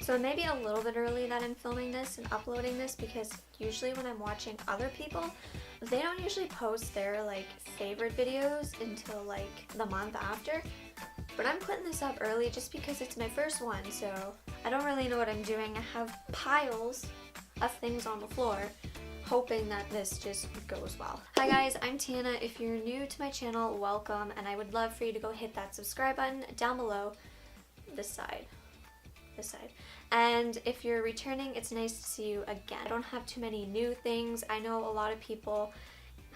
So it may be a little bit early that I'm filming this and uploading this because usually when I'm watching other people, they don't usually post their like favorite videos until like the month after. But I'm putting this up early just because it's my first one, so I don't really know what I'm doing. I have piles of things on the floor, hoping that this just goes well. Hi guys, I'm Tana. If you're new to my channel, welcome, and I would love for you to go hit that subscribe button down below, this side. And if you're returning, it's nice to see you again. I don't have too many new things. I know a lot of people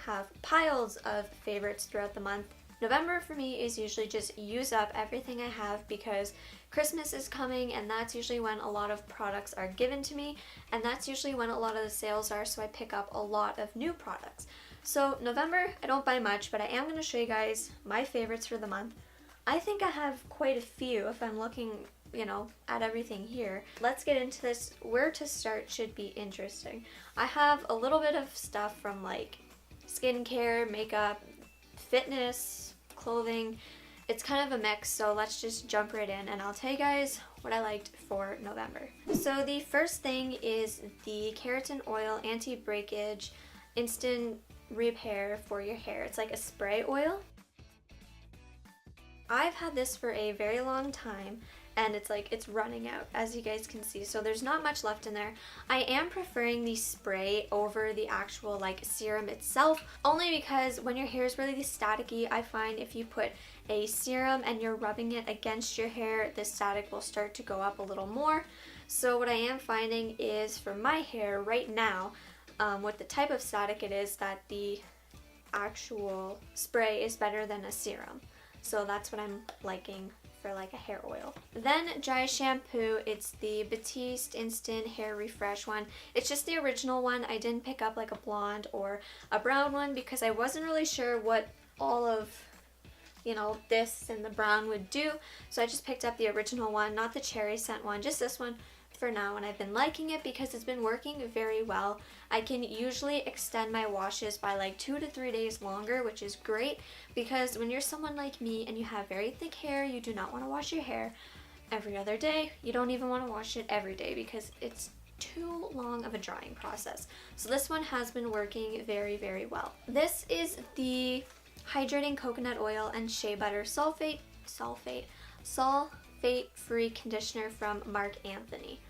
have piles of favorites throughout the month. November for me is usually just use up everything I have because Christmas is coming, and that's usually when a lot of products are given to me, and that's usually when a lot of the sales are, so I pick up a lot of new products. So November, I don't buy much, but I am going to show you guys my favorites for the month. I think I have quite a few if I'm looking, at everything here. Let's get into this. Where to start should be interesting. I have a little bit of stuff from like skincare, makeup, fitness, clothing. It's kind of a mix, so let's just jump right in and I'll tell you guys what I liked for November. So the first thing is the Keratin Oil Anti-Breakage Instant Repair for your hair. It's like a spray oil. I've had this for a very long time, and it's running out, as you guys can see, so there's not much left in there. I am preferring the spray over the actual like serum itself, only because when your hair is really staticky, I find if you put a serum and you're rubbing it against your hair, the static will start to go up a little more. So what I am finding is for my hair right now, with the type of static it is, that the actual spray is better than a serum. So that's what I'm liking for like a hair oil. Then dry shampoo, it's the Batiste Instant Hair Refresh one. It's just the original one. I didn't pick up like a blonde or a brown one because I wasn't really sure what all of this and the brown would do. So I just picked up the original one, not the cherry scent one, just this one for now, and I've been liking it because it's been working very well. I can usually extend my washes by like 2 to 3 days longer, which is great because when you're someone like me and you have very thick hair, you do not want to wash your hair every other day. You don't even want to wash it every day because it's too long of a drying process. So this one has been working very, very well. This is the Hydrating Coconut Oil and Shea Butter sulfate-free conditioner from Marc Anthony.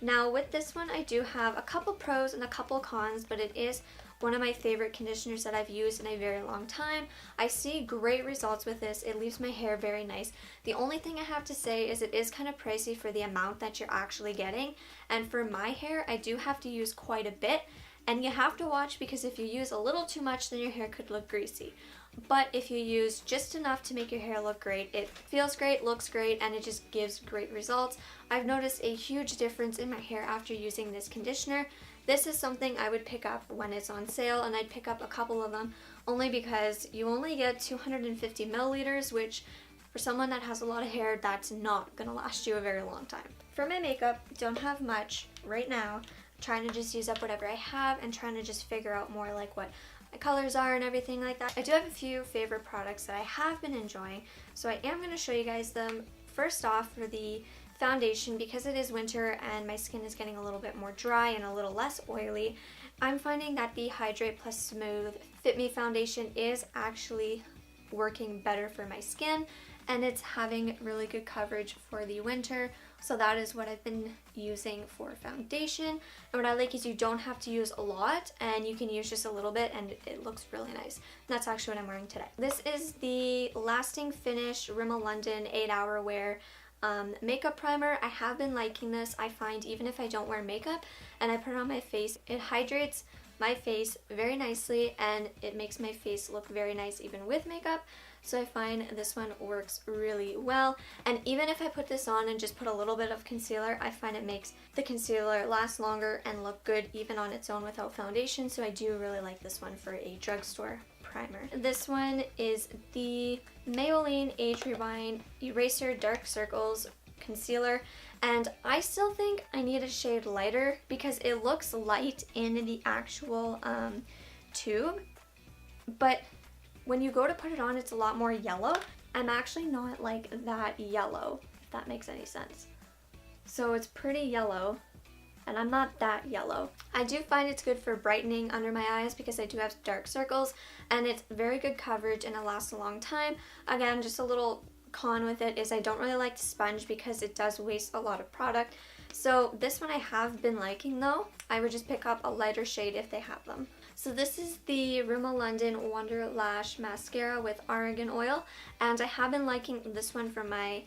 Now with this one, I do have a couple pros and a couple cons, but it is one of my favorite conditioners that I've used in a very long time. I see great results with this. It leaves my hair very nice. The only thing I have to say is it is kind of pricey for the amount that you're actually getting, and for my hair, I do have to use quite a bit, and you have to watch because if you use a little too much, then your hair could look greasy. But if you use just enough to make your hair look great, it feels great, looks great, and it just gives great results. I've noticed a huge difference in my hair after using this conditioner. This is something I would pick up when it's on sale, and I'd pick up a couple of them only because you only get 250 milliliters, which for someone that has a lot of hair, that's not going to last you a very long time. For my makeup, don't have much right now. I'm trying to just use up whatever I have and trying to just figure out more like what my colors are and everything like that. I do have a few favorite products that I have been enjoying, so I am going to show you guys them. First off, for the foundation, because it is winter and my skin is getting a little bit more dry and a little less oily, I'm finding that the Hydrate Plus Smooth Fit Me foundation is actually working better for my skin, and it's having really good coverage for the winter. So that is what I've been using for foundation. And what I like is you don't have to use a lot, and you can use just a little bit and it looks really nice. And that's actually what I'm wearing today. This is the Lasting Finish Rimmel London 8-Hour Wear makeup primer. I have been liking this. I find even if I don't wear makeup and I put it on my face, it hydrates my face very nicely and it makes my face look very nice even with makeup. So I find this one works really well, and even if I put this on and just put a little bit of concealer, I find it makes the concealer last longer and look good even on its own without foundation. So I do really like this one for a drugstore primer. This one is the Maybelline Age Rewind Eraser Dark Circles Concealer, and I still think I need a shade lighter because it looks light in the actual tube, but when you go to put it on, it's a lot more yellow. I'm actually not like that yellow, if that makes any sense. So it's pretty yellow, and I'm not that yellow. I do find it's good for brightening under my eyes because I do have dark circles, and it's very good coverage and it lasts a long time. Again, just a little con with it is I don't really like to sponge because it does waste a lot of product. So this one I have been liking though. I would just pick up a lighter shade if they have them. So this is the Rimmel London Wonder Lash Mascara with Argan Oil, and I have been liking this one for my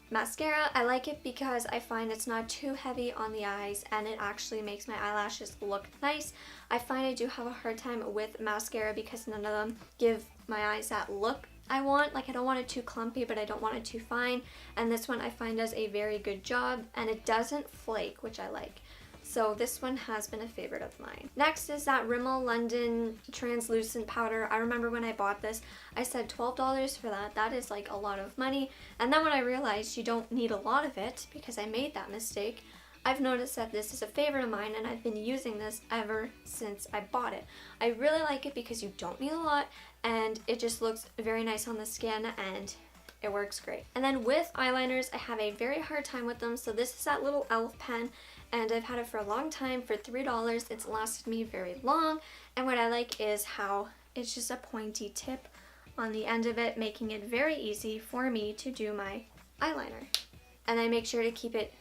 mascara. I like it because I find it's not too heavy on the eyes and it actually makes my eyelashes look nice. I find I do have a hard time with mascara because none of them give my eyes that look I want. Like, I don't want it too clumpy, but I don't want it too fine, and this one I find does a very good job, and it doesn't flake, which I like. So this one has been a favorite of mine. Next is that Rimmel London translucent powder. I remember when I bought this, I said $12 for that. That is like a lot of money. And then when I realized you don't need a lot of it, because I made that mistake, I've noticed that this is a favorite of mine, and I've been using this ever since I bought it. I really like it because you don't need a lot, and it just looks very nice on the skin, and it works great. And then with eyeliners, I have a very hard time with them. So this is that little e.l.f. pen, and I've had it for a long time. For $3, it's lasted me very long, and what I like is how it's just a pointy tip on the end of it, making it very easy for me to do my eyeliner. And I make sure to keep it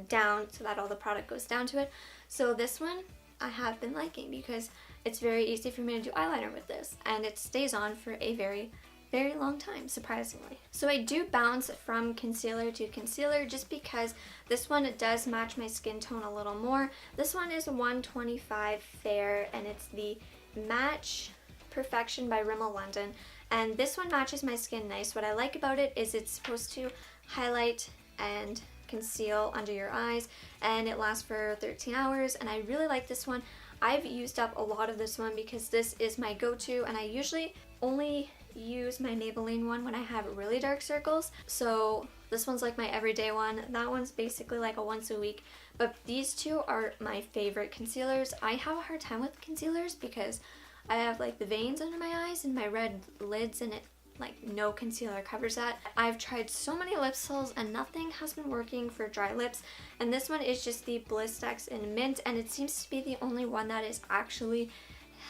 down so that all the product goes down to it. So this one I have been liking because it's very easy for me to do eyeliner with this, and it stays on for a very long time, surprisingly. So I do bounce from concealer to concealer just because this one does match my skin tone a little more. This one is 125 Fair, and it's the Match Perfection by Rimmel London, and this one matches my skin nice. What I like about it is it's supposed to highlight and conceal under your eyes, and it lasts for 13 hours, and I really like this one. I've used up a lot of this one because this is my go-to, and I usually only use my Maybelline one when I have really dark circles. So this one's like my everyday one. That one's basically like a once a week. But these two are my favorite concealers. I have a hard time with concealers because I have like the veins under my eyes and my red lids, and it like no concealer covers that. I've tried so many lip stills and nothing has been working for dry lips, and this one is just the Blistex in Mint, and it seems to be the only one that is actually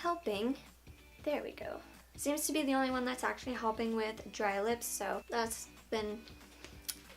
helping. There we go. Seems to be the only one that's actually helping with dry lips, so that's been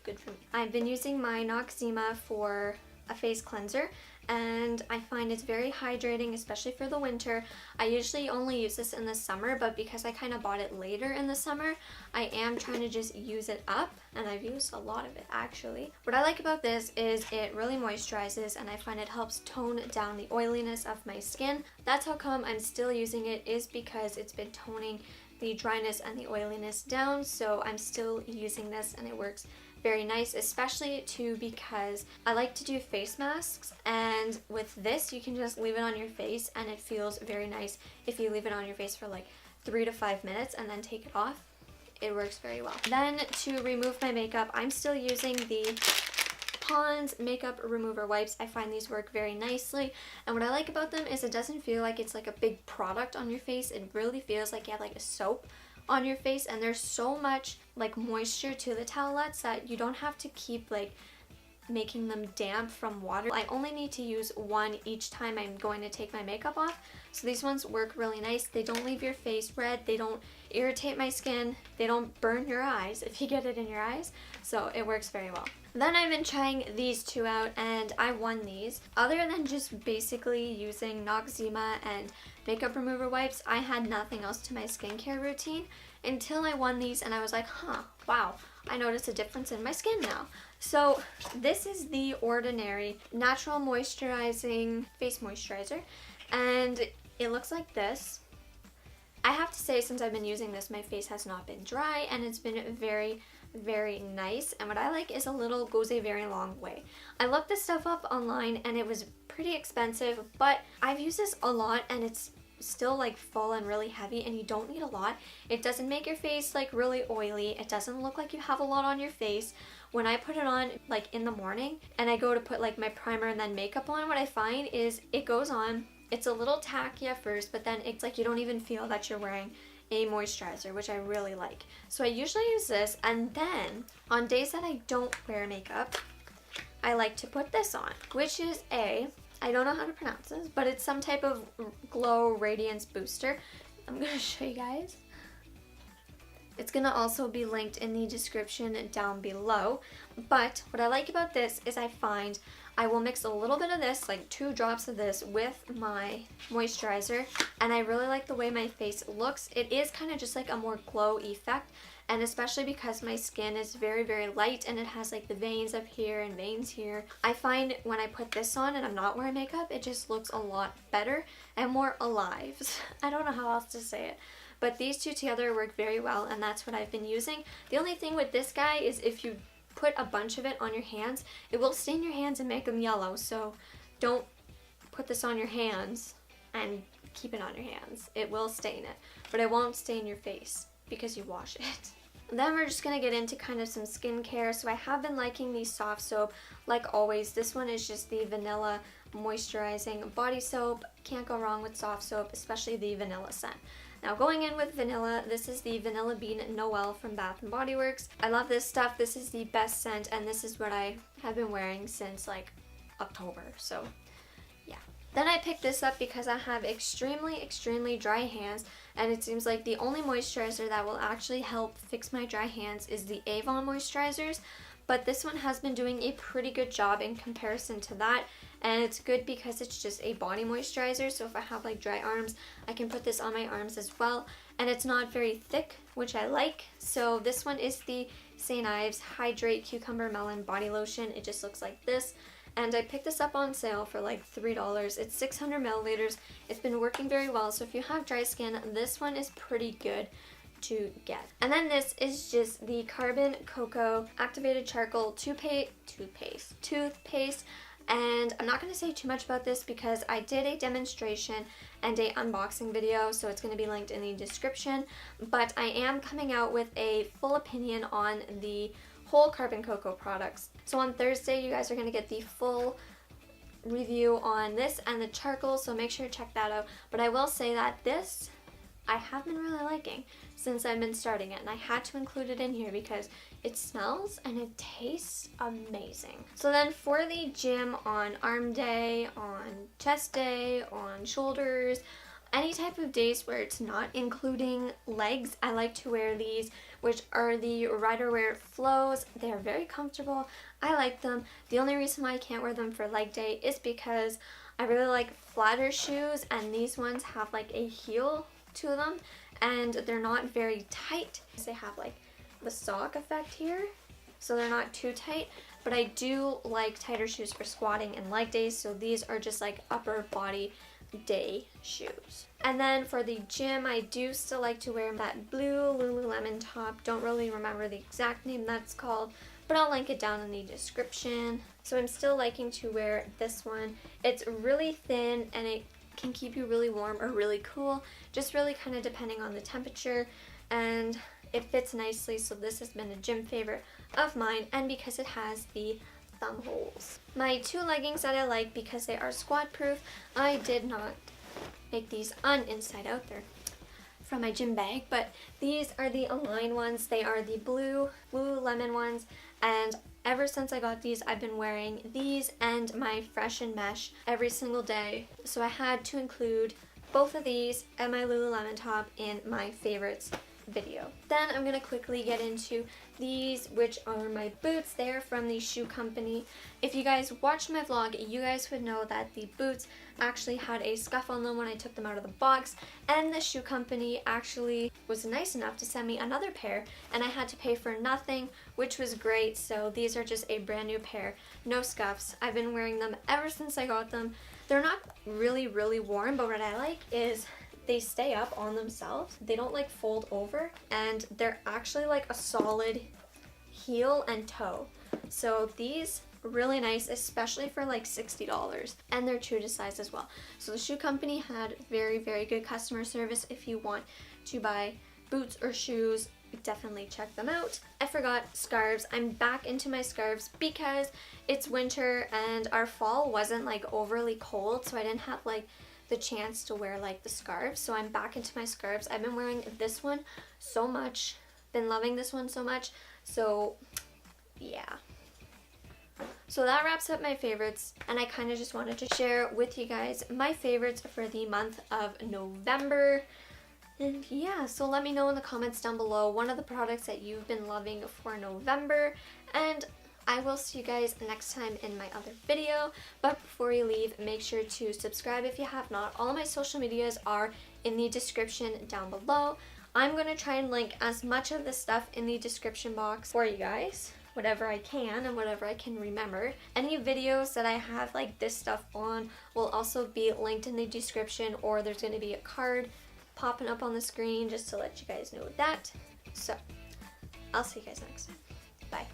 good for me. I've been using my Noxzema for a face cleanser, and I find it's very hydrating, especially for the winter. I usually only use this in the summer, but because I kind of bought it later in the summer, I am trying to just use it up, and I've used a lot of it actually. What I like about this is it really moisturizes, and I find it helps tone down the oiliness of my skin. That's how come I'm still using it, is because it's been toning the dryness and the oiliness down, so I'm still using this, and it works very nice, especially too because I like to do face masks, and with this you can just leave it on your face and it feels very nice if you leave it on your face for like 3 to 5 minutes and then take it off. It works very well. Then to remove my makeup, I'm still using the Pond's makeup remover wipes. I find these work very nicely, and what I like about them is it doesn't feel like it's like a big product on your face. It really feels like you have like a soap on your face, and there's so much like moisture to the towelettes that you don't have to keep like making them damp from water. I only need to use one each time I'm going to take my makeup off, so these ones work really nice. They don't leave your face red, they don't irritate my skin, they don't burn your eyes if you get it in your eyes, so it works very well. Then I've been trying these two out, and I won these. Other than just basically using Noxzema and makeup remover wipes, I had nothing else to my skincare routine until I won these, and I was like, wow, I noticed a difference in my skin now. So this is the Ordinary Natural Moisturizing Face Moisturizer, and it looks like this. I have to say, since I've been using this, my face has not been dry, and it's been very nice, and what I like is a little goes a very long way. I looked this stuff up online and it was pretty expensive, but I've used this a lot and it's still like full and really heavy, and you don't need a lot. It doesn't make your face like really oily. It doesn't look like you have a lot on your face. When I put it on like in the morning and I go to put like my primer and then makeup on, what I find is it goes on, it's a little tacky at first, but then it's like you don't even feel that you're wearing a moisturizer, which I really like. So I usually use this, and then on days that I don't wear makeup, I like to put this on, which is I don't know how to pronounce this, but it's some type of glow radiance booster. I'm going to show you guys. It's going to also be linked in the description down below. But what I like about this is I find I will mix a little bit of this, like 2 drops of this, with my moisturizer. And I really like the way my face looks. It is kind of just like a more glow effect. And especially because my skin is very, very light and it has like the veins up here and veins here. I find when I put this on and I'm not wearing makeup, it just looks a lot better and more alive. I don't know how else to say it. But these two together work very well, and that's what I've been using. The only thing with this guy is if you put a bunch of it on your hands, it will stain your hands and make them yellow. So don't put this on your hands and keep it on your hands. It will stain it, but it won't stain your face because you wash it. Then we're just going to get into kind of some skincare. So I have been liking the soft soap like always. This one is just the vanilla moisturizing body soap. Can't go wrong with soft soap, especially the vanilla scent. Now going in with vanilla, this is the Vanilla Bean Noel from Bath & Body Works. I love this stuff. This is the best scent, and this is what I have been wearing since like October. So yeah. Then I picked this up because I have extremely, extremely dry hands, and it seems like the only moisturizer that will actually help fix my dry hands is the Avon moisturizers. But this one has been doing a pretty good job in comparison to that, and it's good because it's just a body moisturizer. So if I have like dry arms, I can put this on my arms as well, and it's not very thick, which I like. So this one is the St. Ives Hydrate Cucumber Melon Body Lotion. It just looks like this, and I picked this up on sale for like $3. It's 600 milliliters. It's been working very well, so if you have dry skin, this one is pretty good to get. And then this is just the Carbon Cocoa Activated Charcoal toothpaste. And I'm not going to say too much about this because I did a demonstration and a unboxing video, so it's going to be linked in the description. But I am coming out with a full opinion on the whole Carbon Cocoa products. So on Thursday, you guys are going to get the full review on this and the charcoal, so make sure to check that out. But I will say that this I have been really liking since I've been starting it, and I had to include it in here because it smells and it tastes amazing. So then for the gym on arm day, on chest day, on shoulders, any type of days where it's not including legs, I like to wear these, which are the Rider Wear Flows. They are very comfortable. I like them. The only reason why I can't wear them for leg day is because I really like flatter shoes, and these ones have like a heel to them, and they're not very tight. They have like the sock effect here, so they're not too tight, but I do like tighter shoes for squatting and leg days, so these are just like upper body day shoes. And then for the gym, I do still like to wear that blue Lululemon top. Don't really remember the exact name that's called, but I'll link it down in the description. So I'm still liking to wear this one. It's really thin and it can keep you really warm or really cool, just really kind of depending on the temperature, and it fits nicely. So this has been a gym favorite of mine, and because it has the thumb holes. My 2 leggings that I like because they are squat proof, I did not make these on inside out there from my gym bag, but these are the Align ones. They are the blue Lululemon ones, and ever since I got these, I've been wearing these and my Fresh and Mesh every single day. So I had to include both of these and my Lululemon top in my favorites video. Then I'm going to quickly get into these, which are my boots. They're from the shoe company. If you guys watched my vlog, you guys would know that the boots actually had a scuff on them when I took them out of the box, and the shoe company actually was nice enough to send me another pair, and I had to pay for nothing, which was great. So these are just a brand new pair, no scuffs. I've been wearing them ever since I got them. They're not really, really warm, but what I like is they stay up on themselves. They don't like fold over, and they're actually like a solid heel and toe. So these are really nice, especially for like $60, and they're true to size as well. So the shoe company had very, very good customer service. If you want to buy boots or shoes, definitely check them out. I forgot scarves. I'm back into my scarves because it's winter and our fall wasn't like overly cold, so I didn't have like the chance to wear like the scarves. So I'm back into my scarves. I've been wearing this one so much, been loving this one so much. So yeah, So that wraps up my favorites, and I kind of just wanted to share with you guys my favorites for the month of November. And yeah, so let me know in the comments down below one of the products that you've been loving for November, and I will see you guys next time in my other video. But before you leave, make sure to subscribe if you have not. All of my social medias are in the description down below. I'm going to try and link as much of this stuff in the description box for you guys, whatever I can and whatever I can remember. Any videos that I have like this stuff on will also be linked in the description, or there's going to be a card popping up on the screen just to let you guys know that. So I'll see you guys next time. Bye.